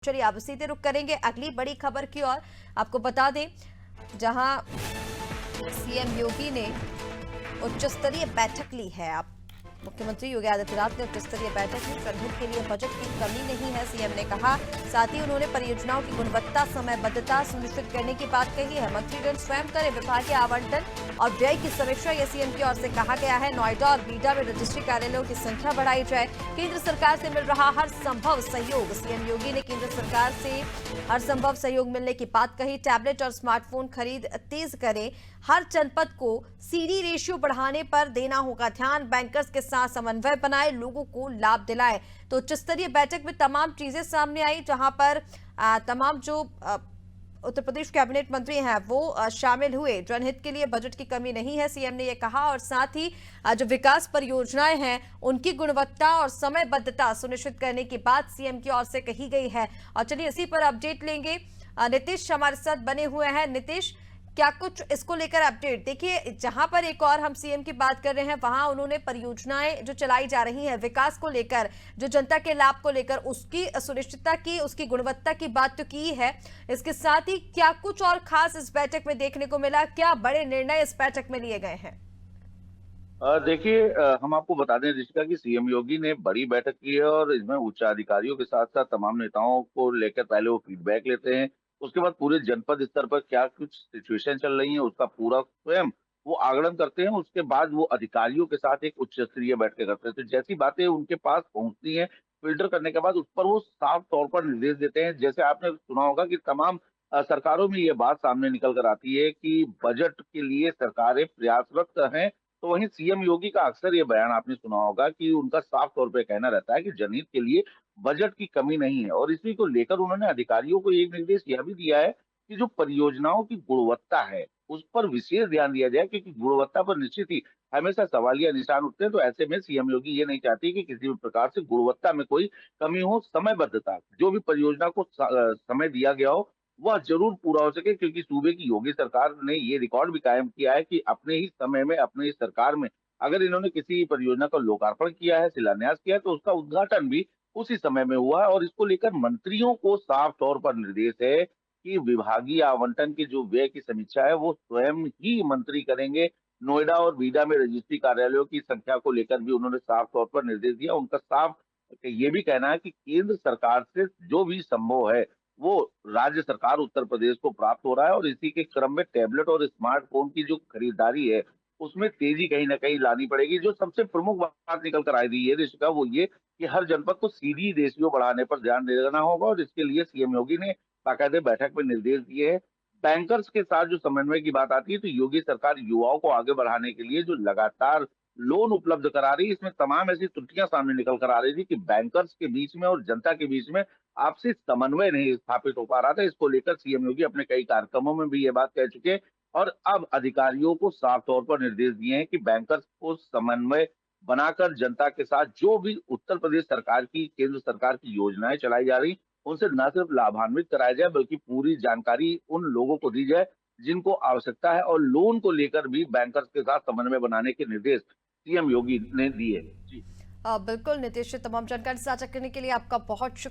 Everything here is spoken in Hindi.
चलिए आप सीधे रुख करेंगे अगली बड़ी खबर की ओर। आपको बता दें, जहां सीएम योगी ने उच्च स्तरीय बैठक ली है। आप मुख्यमंत्री योगी आदित्यनाथ ने उच्च स्तरीय बैठक में जनहित के लिए बजट की कमी नहीं है, सीएम ने कहा। साथ ही उन्होंने परियोजनाओं की गुणवत्ता समयबद्धता सुनिश्चित करने की बात कही है। मंत्रीगण स्वयं करें विभागीय आवंटन और व्यय की समीक्षा, यह सीएम की ओर से कहा गया है। नोएडा और बीडा में रजिस्ट्री कार्यालयों की संख्या बढ़ाई जाए। केंद्र सरकार से मिल रहा हर संभव सहयोग, सीएम योगी ने केंद्र सरकार से हर संभव सहयोग मिलने की बात कही। टैबलेट और स्मार्टफोन खरीद तेज करें। हर जनपद को सीडी रेशियो बढ़ाने पर देना होगा ध्यान। बैंकर्स के साथ समन्वय बनाए, लोगों को लाभ दिलाए। तो उच्च स्तरीय बैठक में तमाम चीजें सामने आई, जहां पर तमाम जो उत्तर प्रदेश कैबिनेट मंत्री हैं वो शामिल हुए। जनहित के लिए बजट की कमी नहीं है, सीएम ने यह कहा। और साथ ही जो विकास परियोजनाएं हैं उनकी गुणवत्ता और समयबद्धता सुनिश्चित करने की बात सीएम की ओर से कही गई है। और चलिए इसी पर अपडेट लेंगे। नीतीश हमारे साथ बने हुए हैं। नीतीश, क्या कुछ इसको लेकर अपडेट? देखिए, जहां पर एक और हम सीएम की बात कर रहे हैं, वहां उन्होंने परियोजनाएं जो चलाई जा रही हैं विकास को लेकर, जो जनता के लाभ को लेकर, उसकी सुनिश्चितता की, उसकी गुणवत्ता की बात तो की है। इसके साथ ही क्या कुछ और खास इस बैठक में देखने को मिला? क्या बड़े निर्णय इस बैठक में लिए गए हैं? देखिए, हम आपको बता दें ऋषिका की सीएम योगी ने बड़ी बैठक की है और इसमें उच्च अधिकारियों के साथ साथ तमाम नेताओं को लेकर पहले वो फीडबैक लेते हैं। उसके बाद पूरे जनपद स्तर पर क्या कुछ सिचुएशन चल रही है उसका पूरा स्वयं वो आकलन करते हैं। उसके बाद वो अधिकारियों के साथ एक उच्च स्तरीय बैठकें करते हैं। तो जैसी बातें उनके पास पहुंचती हैं, फिल्टर करने के बाद उस पर वो साफ तौर पर निर्देश देते हैं। जैसे आपने सुना होगा कि तमाम सरकारों में ये बात सामने निकल कर आती है कि बजट के लिए सरकारें प्रयासरत हैं। तो वहीं सीएम योगी का अक्सर ये बयान आपने सुना होगा कि उनका साफ तौर पे कहना रहता है कि जनहित के लिए बजट की कमी नहीं है। और इसी को लेकर उन्होंने अधिकारियों को एक निर्देश यह भी दिया है कि जो परियोजनाओं की गुणवत्ता है उस पर विशेष ध्यान दिया जाए, क्योंकि गुणवत्ता पर निश्चित ही हमेशा सवालिया निशान उठते हैं। तो ऐसे में सीएम योगी ये नहीं चाहती कि किसी भी प्रकार से गुणवत्ता में कोई कमी हो। समयबद्धता, जो भी परियोजना को समय दिया गया हो वह ज़रूर पूरा हो सके, क्योंकि सूबे की योगी सरकार ने ये रिकॉर्ड भी कायम किया है कि अपने ही समय में, अपने ही सरकार में अगर इन्होंने किसी परियोजना का लोकार्पण किया है, शिलान्यास किया है, तो उसका उद्घाटन भी उसी समय में हुआ है। और इसको लेकर मंत्रियों को साफ तौर पर निर्देश है कि विभागीय आवंटन की जो व्यय की समीक्षा है, वो स्वयं ही मंत्री करेंगे। नोएडा और बीडा में रजिस्ट्री कार्यालयों की संख्या को लेकर भी उन्होंने साफ तौर पर निर्देश दिया। उनका साफ ये भी कहना है कि केंद्र सरकार से जो भी संभव है वो राज्य सरकार उत्तर प्रदेश को प्राप्त हो रहा है। और इसी के क्रम में टैबलेट और स्मार्टफोन की जो खरीदारी है उसमें तेजी कहीं न कहीं लानी पड़ेगी। जो सबसे प्रमुख बात निकल कर आई थी ये ऋषिका, वो ये कि हर जनपद को सीडी रेशियो बढ़ाने पर ध्यान देना होगा। और इसके लिए सीएम योगी ने बाकायदे बैठक में निर्देश दिए हैं। बैंकर्स के साथ जो समन्वय की बात आती है, तो योगी सरकार युवाओं को आगे बढ़ाने के लिए जो लगातार लोन उपलब्ध करा रही है, इसमें तमाम ऐसी त्रुटियां सामने निकल कर आ रही थी कि बैंकर्स के बीच में और जनता के बीच में आपसी समन्वय नहीं स्थापित हो पा रहा था। इसको लेकर सीएम योगी अपने कई कार्यक्रमों में भी ये बात कह चुके हैं। और अब अधिकारियों को साफ तौर पर निर्देश दिए हैं कि बैंकर्स को समन्वय बनाकर जनता के साथ जो भी उत्तर प्रदेश सरकार की, केंद्र सरकार की योजनाएं चलाई जा रही, उनसे न सिर्फ लाभान्वित कराया जाए बल्कि पूरी जानकारी उन लोगों को दी जाए जिनको आवश्यकता है। और लोन को लेकर भी बैंकर्स के साथ समन्वय बनाने के निर्देश सीएम योगी ने दिए। जी। बिल्कुल नीतीश, तमाम जानकारी साझा करने के लिए आपका बहुत शुक्रिया।